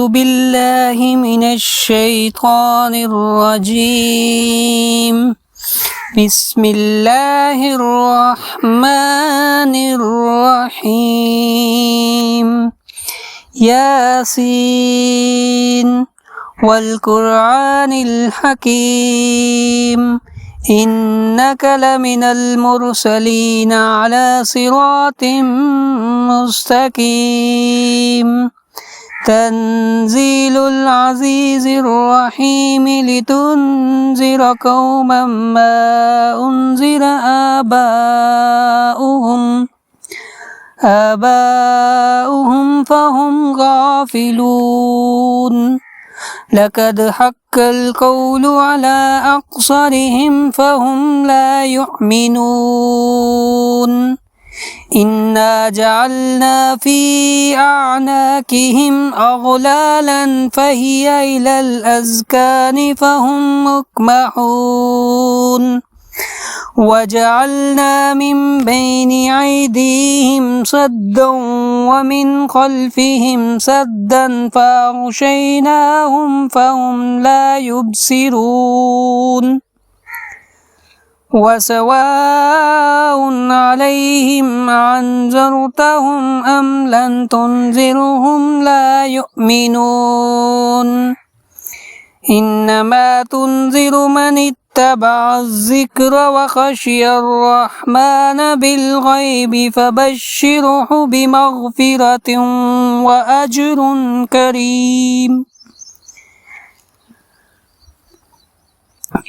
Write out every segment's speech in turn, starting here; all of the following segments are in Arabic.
بالله من الشيطان الرجيم. بسم الله الرحمن الرحيم. ياسين والقرآن الحكيم إنك لمن المرسلين على صراط مستقيم. تنزيل العزيز الرحيم لتنذر قوما ما أنذر آباؤهم فهم غافلون. لقد حق القول على أكثرهم فهم لا يؤمنون. إنا جعلنا في أعناقهم أغلالا فهي إلى الأذقان فهم مقمحون. وجعلنا من بين أيديهم سدا ومن خلفهم سدا فأغشيناهم فهم لا يبصرون. وسواء عليهم أنذرتهم أم لم تنذرهم لا يؤمنون. إنما تنذر من اتبع الذكر وخشي الرحمن بالغيب فبشره بمغفرة وأجر كريم.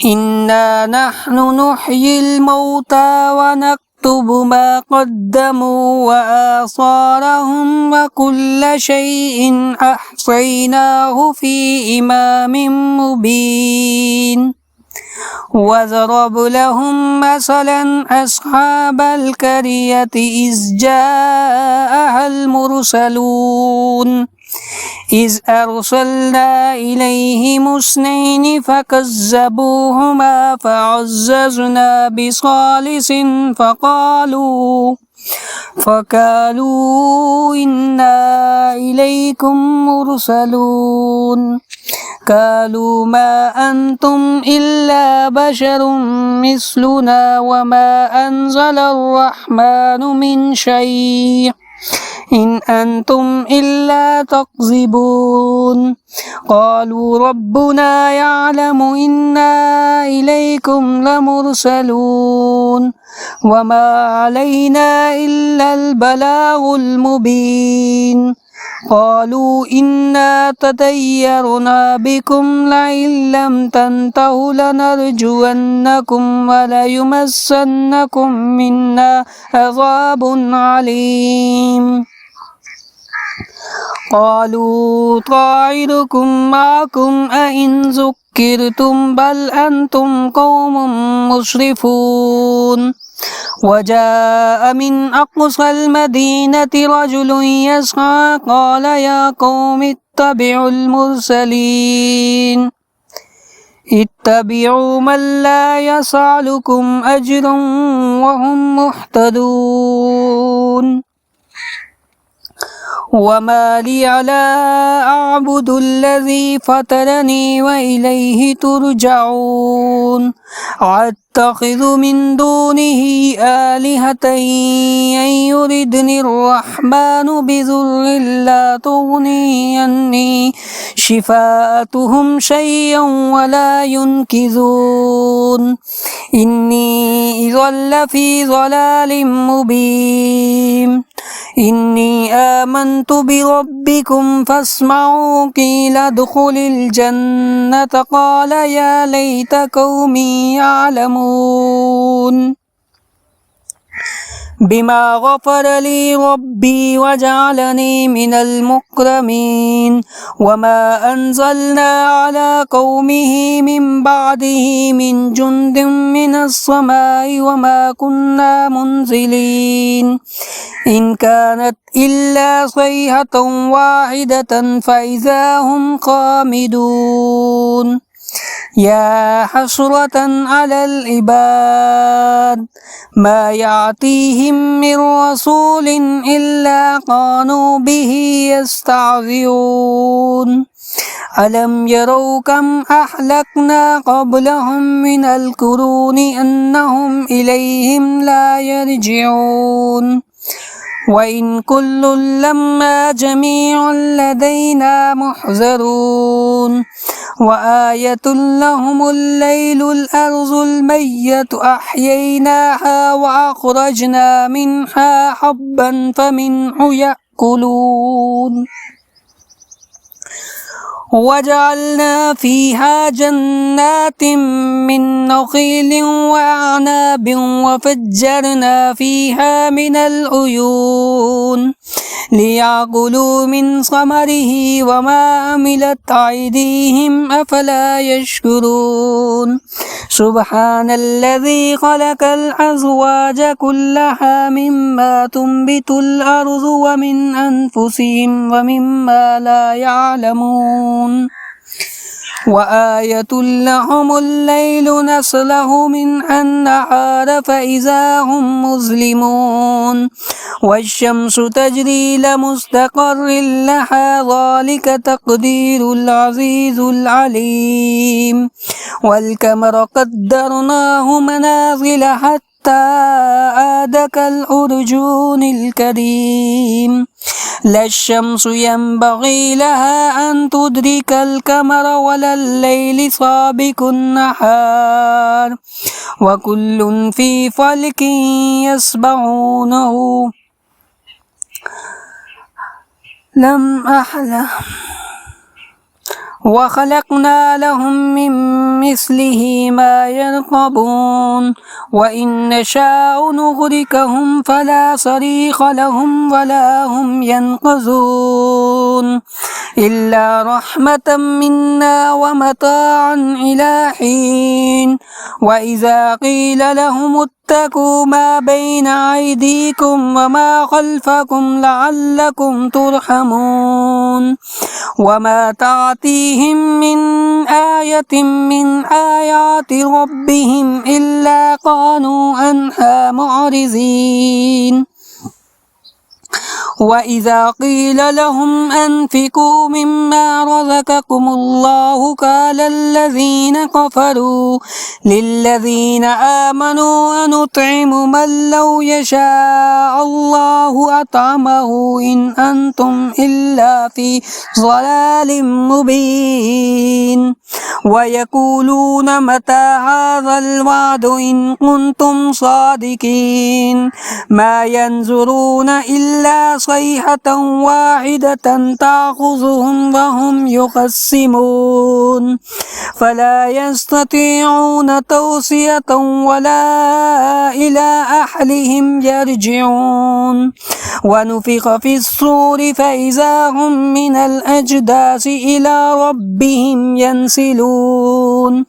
إنا نحن نحيي الموتى ونكتب ما قدموا وآثارهم وكل شيء أحصيناه في إمام مبين. وضرب لهم مثلا أصحاب القرية إذ جاءها المرسلون إذ أرسلنا إليهم اثنين فكذبوهما فعززنا بثالث فقالوا إنا إليكم مرسلون. قالوا ما أنتم إلا بشر مثلنا وما أنزل الرحمن من شيء إن أنتم إلا تكذبون. قالوا ربنا يعلم إنا إليكم لمرسلون وما علينا إلا البلاغ المبين. قالوا إنا تطيرنا بكم لئن لم تنتهوا لنرجونكم وليمسنكم منا عذاب عليم. قالوا طائركم معكم أئن ذكرتم بل أنتم قوم مسرفون. وجاء من أقصى المدينة رجل يسعى قال يا قوم اتبعوا المرسلين اتبعوا من لا يسألكم أجرا وهم مهتدون. وما لي لا أعبد الذي فطرني وإليه ترجعون. أتخذ من دونه آلهة إن يردني الرحمن بضر لا تغني عني شفاءتهم شيئا ولا ينقذون. إني إذا لفي ضلال مبين. إني آمنت بربكم فاسمعوا قيل ادخل الجنة قال يا ليت قومي يعلمون. بما غفر لي ربي وجعلني من المكرمين. وما أنزلنا على قومه من بعده من جند من السماء وما كنا منزلين. إن كانت إلا صيحة واحدة فإذا هم خامدون. يا حسرة على العباد ما يأتيهم من رسول إلا كانوا به يستهزئون. ألم يروا كم أهلكنا قبلهم من القرون أنهم إليهم لا يرجعون وإن كل لما جميع لدينا محضرون وآية لهم الليل الأرض الميت أحييناها وأخرجنا منها حبا فمنه يأكلون وجعلنا فيها جنات من نخيل وأعناب وفجرنا فيها من العيون ليأكلوا من ثمره وما عملت أيديهم أفلا يشكرون سبحان الذي خلق الأزواج كلها مما تنبت الأرض ومن أنفسهم ومما لا يعلمون وآية لهم الليل نسلخ منها النهار فإذا هم مظلمون والشمس تجري لمستقر لها ذلك تقدير العزيز العليم والقمر قدرناه منازل حتى عاد كالأرجون الكريم لا الشمس ينبغي لها أن تدرك القمر ولا الليل سابق النهار وكل في فلك يسبحونه لم أحلم وخلقنا لهم من مثله ما يركبون وإن نشاء نغرقهم فلا صريخ لهم ولا هم ينقذون إلا رحمة منا ومتاعا إلى حين وإذا قيل لهم اتقوا ما بين أيديكم وما خلفكم لعلكم ترحمون وما تأتيهم من آية من آيات ربهم إلا كانوا عنها معرضين وإذا قيل لهم أنفقوا مما رزقكم الله قال الذين كفروا للذين آمنوا أنطعم من لو يشاء الله أطعمه إن أنتم إلا في ضلال مبين ويقولون متى هذا الوعد إن كنتم صادقين ما ينظرون إلا صيحة واحدة تأخذهم وهم يخصمون فلا يستطيعون توصية ولا إلى أهلهم يرجعون ونفخ في الصور فإذا هم من الأجداث إلى ربهم ينسلون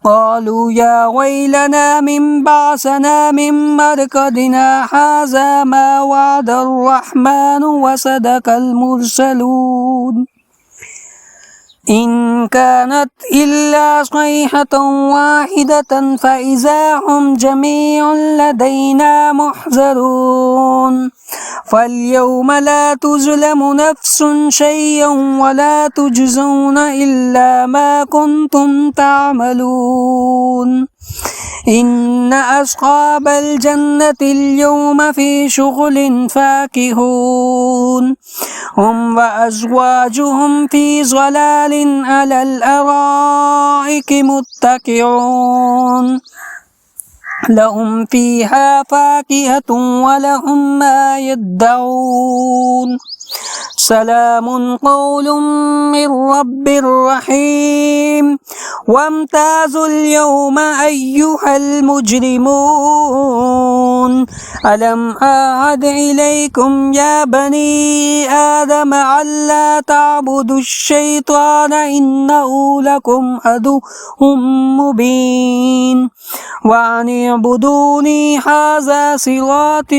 قالوا يا ويلنا من بعثنا من مرقدنا هذا ما وعد الرحمن وصدق المرسلون إن كانت إلا صيحة واحدة فإذا هم جميع لدينا محضرون فاليوم لا تظلم نفس شيئا ولا تجزون إلا ما كنتم تعملون إن أصحاب الجنة اليوم في شغل فاكهون هم وأزواجهم في ظلال على الأرائك متكئون لهم فيها فاكهة ولهم ما يدعون سلام قول من رب رحيم وامتازوا اليوم أيها المجرمون ألم أعهد إليكم يا بني آدم ألا تعبدوا الشيطان إنه لكم عدو مبين وأن اعبدوني هذا صراط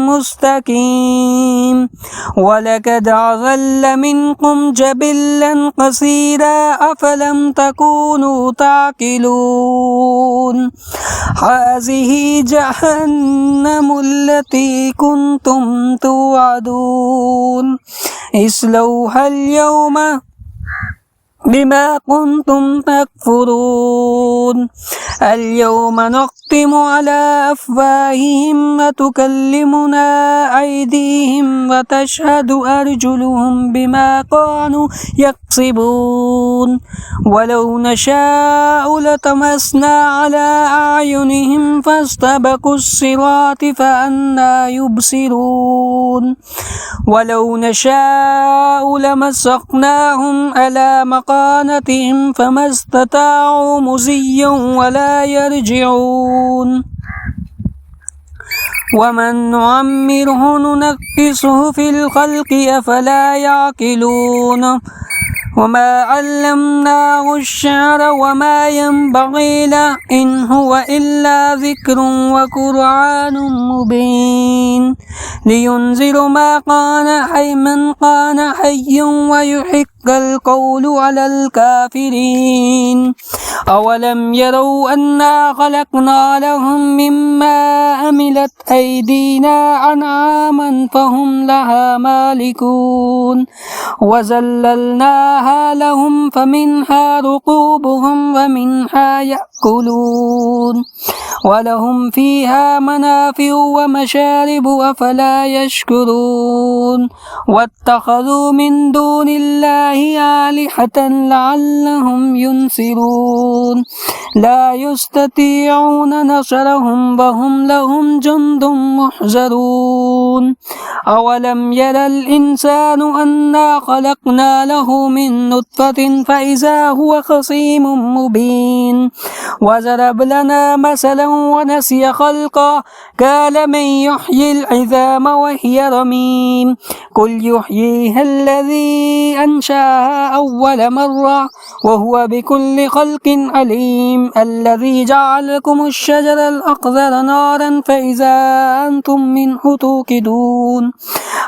مستقيم ولقد أضل منكم جبلا قصيرا أفلم تكونوا تعقلون هذه جهنم التي كنتم توعدون اصلوها اليوم بما كنتم تكفرون اليوم نختم على أفواههم وتكلمنا أيديهم وتشهد أرجلهم بما كانوا يكسبون ولو نشاء لطمسنا على أعينهم فاستبقوا الصراط فأنى يبصرون ولو نشاء لمسخناهم على مكانتهم فما استطاعوا مضيا ولا يرجعون ومن نعمره ننكسه في الخلق أفلا يعقلون وما علمناه الشعر وما ينبغي له إن هو إلا ذكر وقرآن مبين لينذر ما كان حي من كان حيا ويحق القول على الكافرين أولم يروا أنا خلقنا لهم مما عملت أيدينا أنعاما فهم لها مالكون وذللناها لهم فمنها ركوبهم ومنها يأكلون ولهم فيها منافع ومشارب أفلا يشكرون واتخذوا من دون الله آلهة لعلهم ينصرون لا يستطيعون نصرهم وهم لهم جند محضرون أولم ير الإنسان أنا خلقنا له من نطفة فإذا هو خصيم مبين وضرب لنا مثلا ونسي خلقه قال من يحيي العظام وهي رميم قل يحييها الذي أنشأها أول مرة وهو بكل خلق عليم الذي جعل لكم الشجر الأخضر نارا فإذا أنتم منه توقدون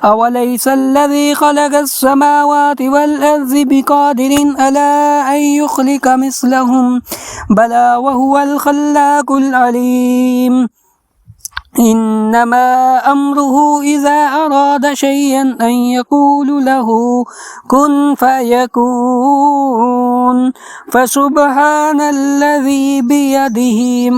أوليس الذي خلق السماوات والأرض بقادر على أن يخلق مثلهم بلى وهو الخلاق العليم إنما أمره إذا أراد شيئا أن يقول له كن فيكون فسبحان الذي بيده